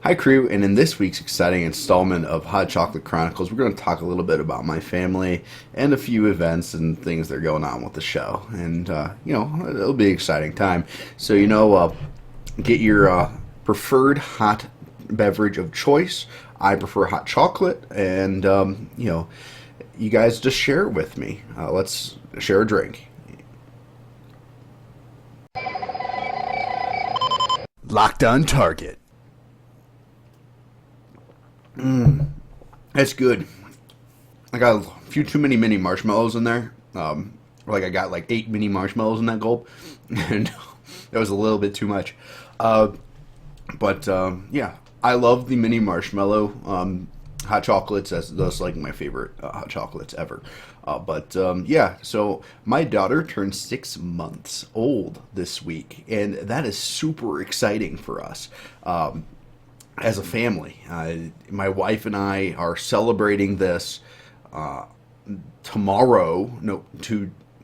Hi, crew, and in this week's exciting installment of Hot Chocolate Chronicles, we're going to talk a little bit about my family and a few events and things that are going on with the show. And, it'll be an exciting time. So, get your preferred hot beverage of choice. I prefer hot chocolate, and, you guys just share it with me. Let's share a drink. Locked on target. That's good. I got a few too many mini marshmallows in there. I got like 8 mini marshmallows in that gulp, and that was a little bit too much. Yeah, I love the mini marshmallow hot chocolates. That's like my favorite hot chocolates ever. So my daughter turned 6 months old this week, and that is super exciting for us. As a family. My wife and I are celebrating this tomorrow. No,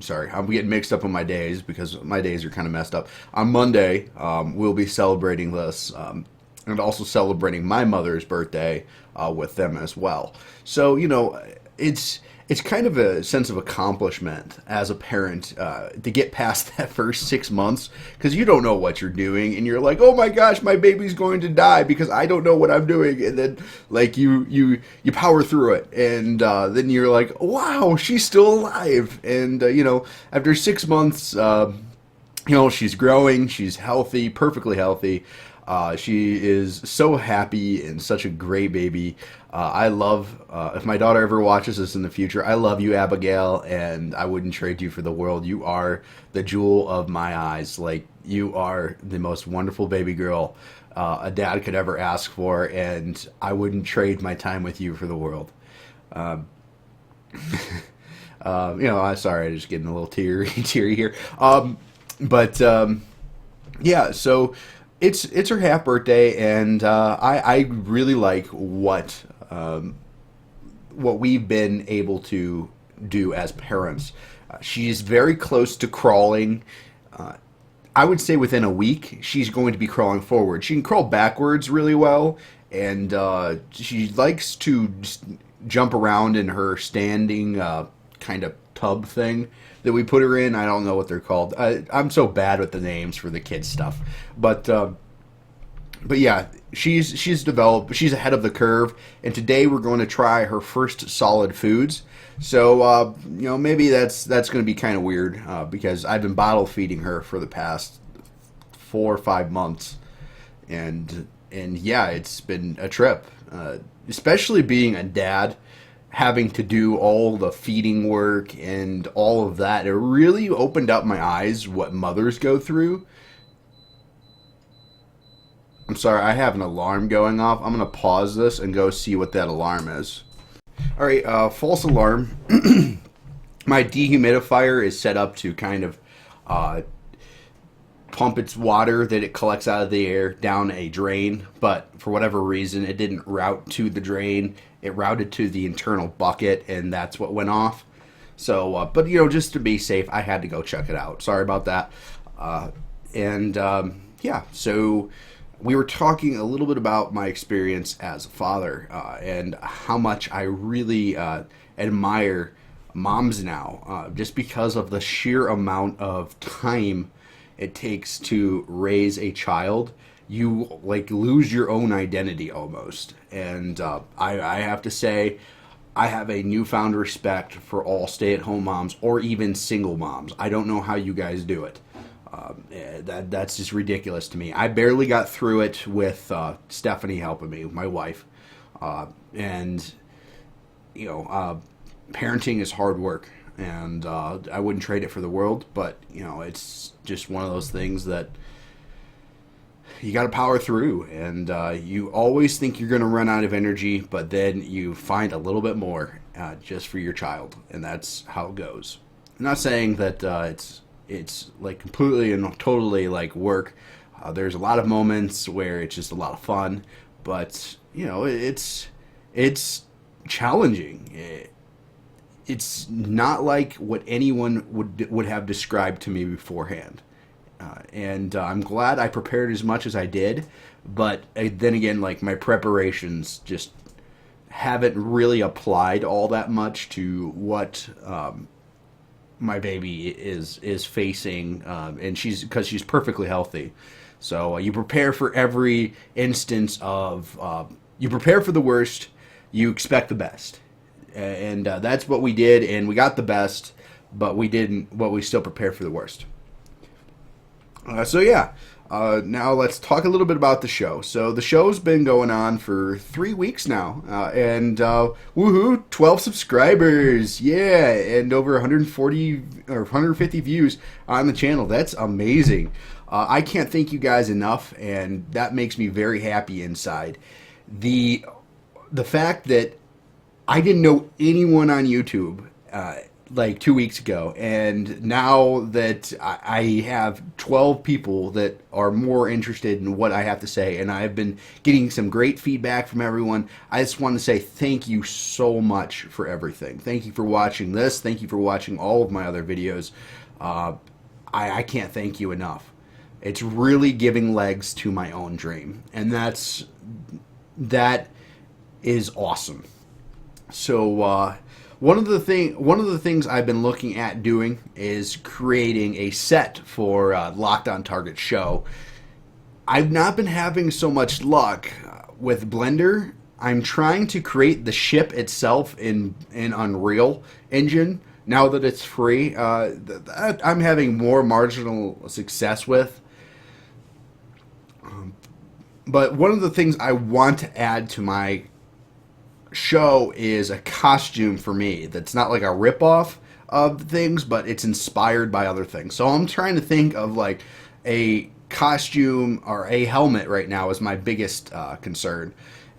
sorry, I'm getting mixed up on my days because my days are kind of messed up. On Monday, we'll be celebrating this and also celebrating my mother's birthday with them as well. So, it's kind of a sense of accomplishment as a parent to get past that first 6 months, because you don't know what you're doing and you're like, oh my gosh, my baby's going to die because I don't know what I'm doing, and then like you power through it, and then you're like, wow, she's still alive, and after 6 months, she's growing, she's healthy, perfectly healthy. She is so happy and such a great baby. I love, if my daughter ever watches this in the future, I love you, Abigail, and I wouldn't trade you for the world. You are the jewel of my eyes. Like, you are the most wonderful baby girl a dad could ever ask for, and I wouldn't trade my time with you for the world. I'm sorry, I'm just getting a little teary here. Yeah, so it's her half birthday, and I really like what we've been able to do as parents. She's very close to crawling. I would say within a week, she's going to be crawling forward. She can crawl backwards really well, and she likes to just jump around in her standing kind of tub thing that we put her in. I don't know what they're called. I'm so bad with the names for the kids stuff, but yeah, she's developed. She's ahead of the curve, and today we're going to try her first solid foods. So maybe that's going to be kind of weird because I've been bottle feeding her for the past 4 or 5 months, and yeah, it's been a trip, especially being a dad, having to do all the feeding work and all of that. It really opened up my eyes what mothers go through. I'm sorry, I have an alarm going off. I'm going to pause this and go see what that alarm is. All right, false alarm. My dehumidifier is set up to kind of pump its water that it collects out of the air down a drain, but for whatever reason, it didn't route to the drain. It routed to the internal bucket, and that's what went off. So, just to be safe, I had to go check it out. Sorry about that. So we were talking a little bit about my experience as a father and how much I really admire moms now, just because of the sheer amount of time it takes to raise a child. You like lose your own identity almost, and I have to say, I have a newfound respect for all stay-at-home moms or even single moms. I don't know how you guys do it. That's just ridiculous to me. I barely got through it with Stephanie helping me, my wife, and parenting is hard work, and I wouldn't trade it for the world. But it's just one of those things that you got to power through, and you always think you're going to run out of energy, but then you find a little bit more just for your child, and that's how it goes. I'm not saying that it's like completely and totally like work. There's a lot of moments where it's just a lot of fun, but it's challenging. It's not like what anyone would have described to me beforehand. And I'm glad I prepared as much as I did. But then again, like my preparations just haven't really applied all that much to what my baby is facing, and because she's perfectly healthy. So you prepare for every instance of you prepare for the worst, you expect the best, and that's what we did, and we got the best, but we didn't. But we still prepare for the worst. So yeah, now let's talk a little bit about the show. So the show's been going on for 3 weeks now, and woohoo, 12 subscribers, yeah, and over 140 or 150 views on the channel. That's amazing. I can't thank you guys enough, and that makes me very happy inside. The fact that I didn't know anyone on YouTube like 2 weeks ago, and now that I have 12 people that are more interested in what I have to say, and I've been getting some great feedback from everyone, I just want to say thank you so much for everything. Thank you for watching this. Thank you for watching all of my other videos. I can't thank you enough. It's really giving legs to my own dream, and that is awesome. So one of the things I've been looking at doing is creating a set for Locked on Target show. I've not been having so much luck with Blender. I'm trying to create the ship itself in Unreal Engine now that it's free. That I'm having more marginal success with. But one of the things I want to add to my show is a costume for me that's not like a ripoff of things, but it's inspired by other things. So I'm trying to think of like a costume or a helmet right now is my biggest concern.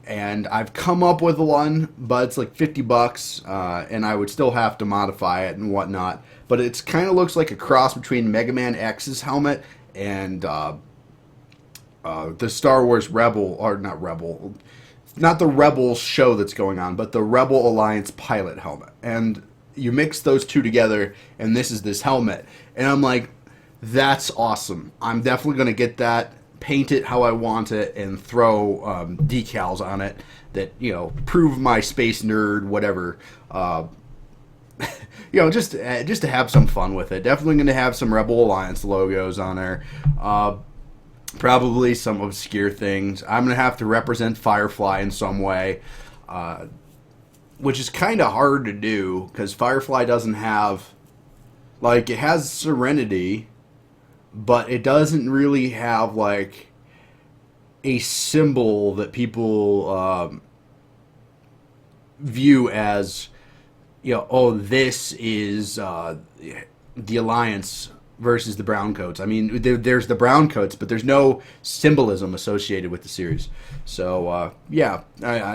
And I've come up with one, but it's like $50, and I would still have to modify it and whatnot. But it's kind of looks like a cross between Mega Man X's helmet and the Star Wars Rebel, or not Rebel, not the Rebels show that's going on, but the Rebel Alliance pilot helmet. And you mix those two together, and this helmet. And I'm like, that's awesome. I'm definitely going to get that, paint it how I want it, and throw decals on it that, prove my space nerd, whatever. Just to have some fun with it. Definitely going to have some Rebel Alliance logos on there. Probably some obscure things. I'm going to have to represent Firefly in some way, which is kind of hard to do because Firefly doesn't have, like, it has Serenity, but it doesn't really have, like, a symbol that people view as, this is the Alliance versus the Browncoats. I mean, there's the Browncoats, but there's no symbolism associated with the series. So, I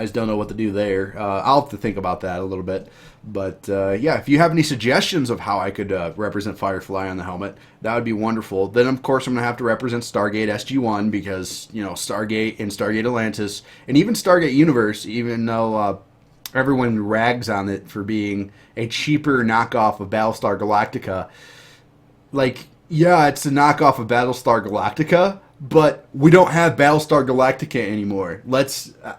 just don't know what to do there. I'll have to think about that a little bit. But, if you have any suggestions of how I could represent Firefly on the helmet, that would be wonderful. Then, of course, I'm going to have to represent Stargate SG-1 because, Stargate and Stargate Atlantis, and even Stargate Universe, even though everyone rags on it for being a cheaper knockoff of Battlestar Galactica. Like, yeah, it's a knockoff of Battlestar Galactica, but we don't have Battlestar Galactica anymore.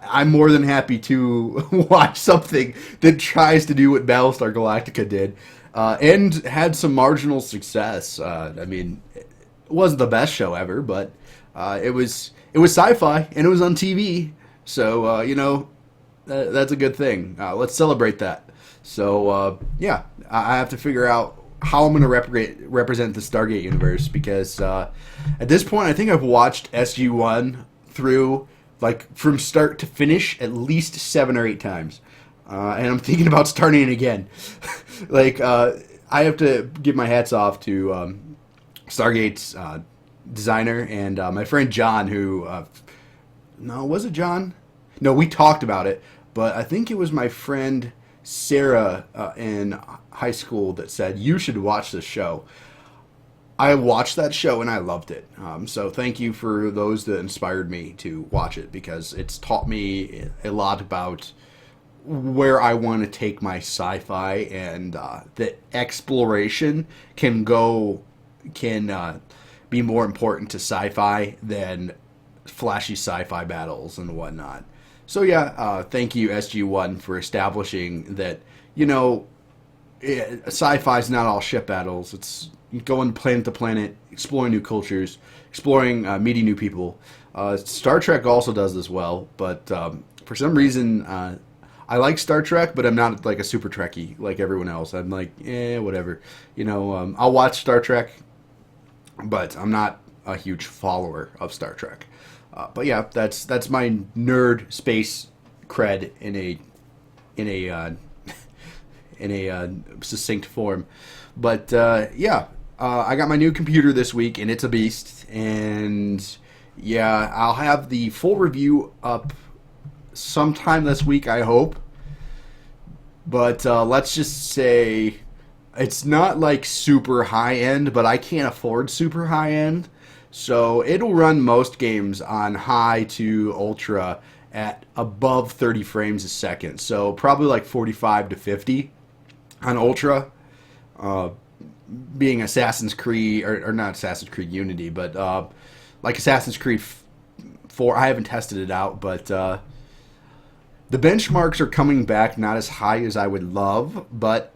I'm more than happy to watch something that tries to do what Battlestar Galactica did, and had some marginal success. I mean, it wasn't the best show ever, but it was sci-fi, and it was on TV, so, that's a good thing. Let's celebrate that. So, I have to figure out how I'm going to represent the Stargate universe, because at this point I think I've watched SG-1 through, like, from start to finish at least 7 or 8 times, and I'm thinking about starting it again. Like, I have to give my hats off to Stargate's designer and my friend John, who no, was it John? No, we talked about it, but I think it was my friend Sarah in high school that said, you should watch this show. I watched that show and I loved it. So thank you for those that inspired me to watch it, because it's taught me a lot about where I want to take my sci-fi, and that exploration can be more important to sci-fi than flashy sci-fi battles and whatnot. So yeah, thank you SG1 for establishing that, sci-fi is not all ship battles. It's going planet to planet, exploring new cultures, exploring, meeting new people. Star Trek also does this well, but for some reason, I like Star Trek, but I'm not like a super Trekkie like everyone else. I'm like, whatever. I'll watch Star Trek, but I'm not a huge follower of Star Trek. But yeah, that's my nerd space cred in a succinct form. But yeah, I got my new computer this week, and it's a beast. And yeah, I'll have the full review up sometime this week, I hope. But let's just say it's not like super high end, but I can't afford super high end. So it'll run most games on high to ultra at above 30 frames a second. So probably like 45 to 50 on ultra. Being Assassin's Creed, or not Assassin's Creed Unity, but like Assassin's Creed 4. I haven't tested it out, but the benchmarks are coming back not as high as I would love, but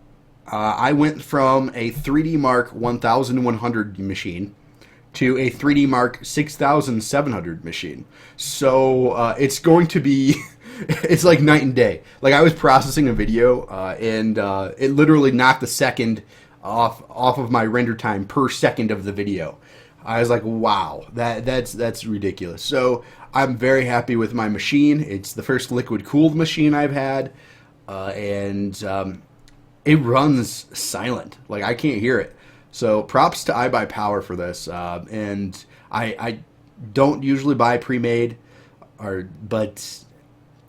I went from a 3D Mark 1100 machine to a 3D Mark 6700 machine. So it's going to be, it's like night and day. Like I was processing a video and it literally knocked a second off of my render time per second of the video. I was like, wow, that's ridiculous. So I'm very happy with my machine. It's the first liquid cooled machine I've had, and it runs silent. Like I can't hear it. So props to iBuyPower for this. And I don't usually buy pre-made, but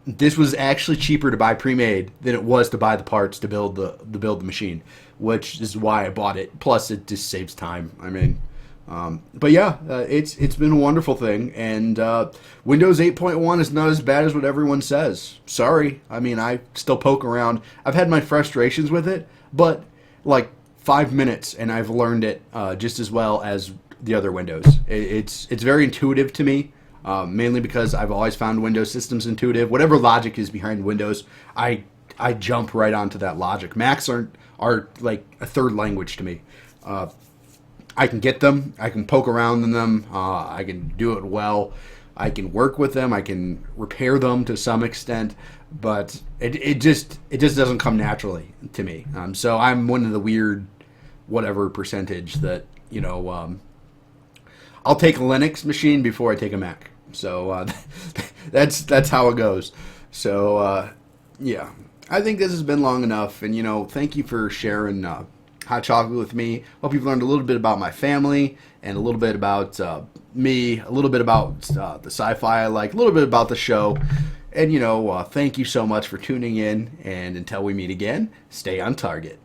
this was actually cheaper to buy pre-made than it was to buy the parts to build the machine, which is why I bought it. Plus, it just saves time. I mean, but yeah, it's been a wonderful thing. And Windows 8.1 is not as bad as what everyone says. Sorry. I mean, I still poke around. I've had my frustrations with it, but like 5 minutes and I've learned it just as well as the other Windows. It's very intuitive to me, mainly because I've always found Windows systems intuitive. Whatever logic is behind Windows, I jump right onto that logic. Macs are like a third language to me. I can get them. I can poke around in them. I can do it well. I can work with them. I can repair them to some extent, but it just doesn't come naturally to me. So I'm one of the weird whatever percentage that I'll take a Linux machine before I take a Mac. So that's how it goes. So yeah, I think this has been long enough, and thank you for sharing hot chocolate with me. Hope you've learned a little bit about my family and a little bit about me, a little bit about the sci-fi I like, a little bit about the show. And, thank you so much for tuning in. And until we meet again, stay on target.